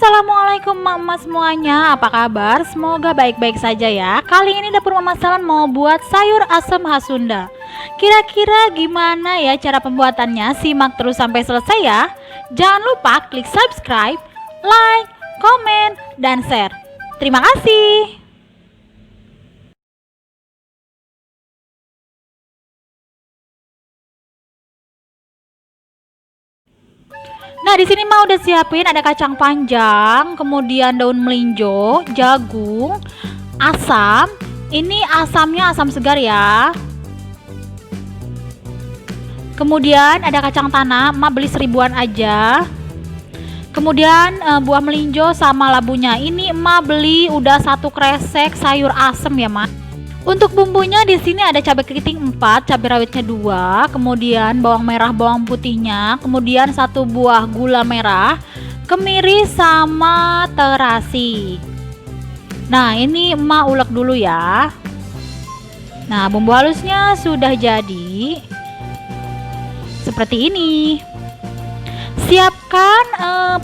Assalamualaikum mama semuanya, apa kabar? Semoga baik-baik saja ya. Kali ini dapur mama Salan mau buat sayur asam khas Sunda. Kira-kira gimana ya cara pembuatannya? Simak terus sampai selesai ya. Jangan lupa klik subscribe, like, komen, dan share. Terima kasih. Nah, di sini mau udah siapin ada kacang panjang, kemudian daun melinjo, jagung, asam. Ini asamnya asam segar ya. Kemudian ada kacang tanah, emak beli 1000-an aja. Kemudian buah melinjo sama labunya. Ini emak beli udah 1 kresek sayur asem ya, Mak. Untuk bumbunya di sini ada cabai keriting 4, cabai rawitnya 2, kemudian bawang merah, bawang putihnya, kemudian 1 buah gula merah, kemiri sama terasi. Nah, ini emak ulek dulu ya. Nah, bumbu halusnya sudah jadi seperti ini. Siapkan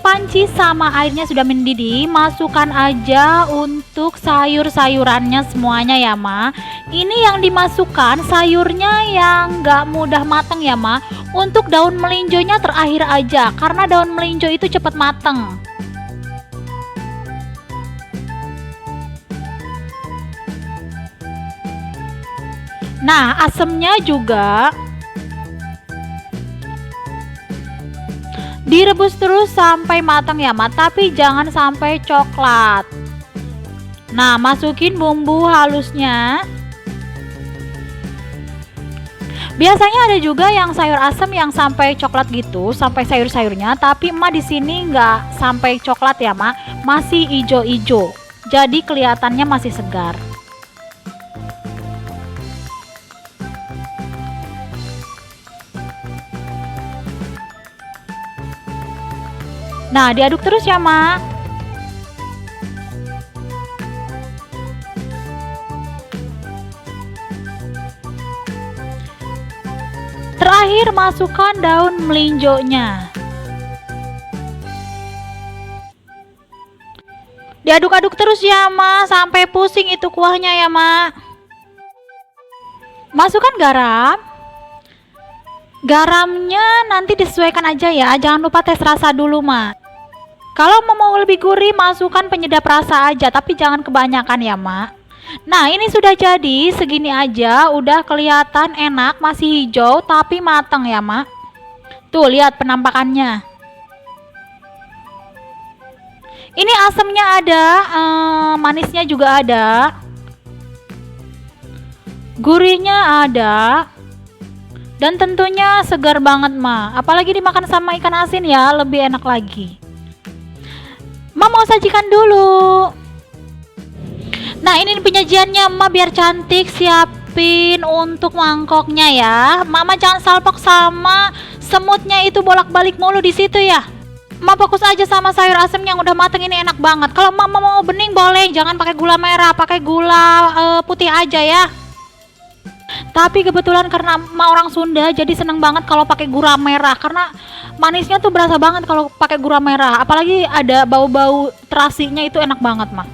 panci sama airnya sudah mendidih. Masukkan aja untuk sayur-sayurannya semuanya ya, Ma. Ini yang dimasukkan sayurnya yang gak mudah mateng ya, Ma. Untuk daun melinjonya terakhir aja, karena daun melinjo itu cepat mateng. Nah, asemnya juga direbus terus sampai matang ya, Ma, tapi jangan sampai coklat. Nah, masukin bumbu halusnya. Biasanya ada juga yang sayur asem yang sampai coklat gitu, sampai sayur-sayurnya, tapi emak di sini nggak sampai coklat ya, Ma. Masih ijo-ijo. Jadi kelihatannya masih segar. Nah, diaduk terus ya, Mak. Terakhir masukkan daun melinjonya. Diaduk-aduk terus ya, Mak, sampai pusing itu kuahnya ya, Mak. Masukkan garam. Garamnya nanti disesuaikan aja ya, jangan lupa tes rasa dulu, Mak. Kalau mau lebih gurih, masukkan penyedap rasa aja, tapi jangan kebanyakan ya, Mak. Nah, ini sudah jadi, segini aja, udah kelihatan enak, masih hijau, tapi matang ya, Mak. Tuh, lihat penampakannya. Ini asamnya ada, manisnya juga ada. Gurihnya ada. Dan tentunya segar banget, Ma. Apalagi dimakan sama ikan asin ya, lebih enak lagi. Ma mau sajikan dulu. Nah, ini penyajiannya, Ma, biar cantik. Siapin untuk mangkoknya ya. Mama jangan salpok sama semutnya itu bolak-balik mulu di situ ya. Ma fokus aja sama sayur asem yang udah mateng, ini enak banget. Kalau Mama mau bening boleh, jangan pakai gula merah, pakai gula putih aja ya. Tapi kebetulan karena emak orang Sunda jadi seneng banget kalau pakai gula merah, karena manisnya tuh berasa banget kalau pakai gula merah, apalagi ada bau-bau terasinya itu enak banget, Mak.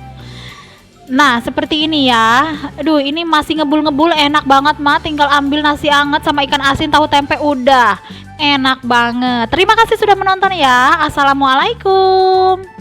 Nah, seperti ini ya. Aduh, ini masih ngebul-ngebul, enak banget, Mak. Tinggal ambil nasi anget sama ikan asin tahu tempe, udah enak banget. Terima kasih sudah menonton ya. Assalamualaikum.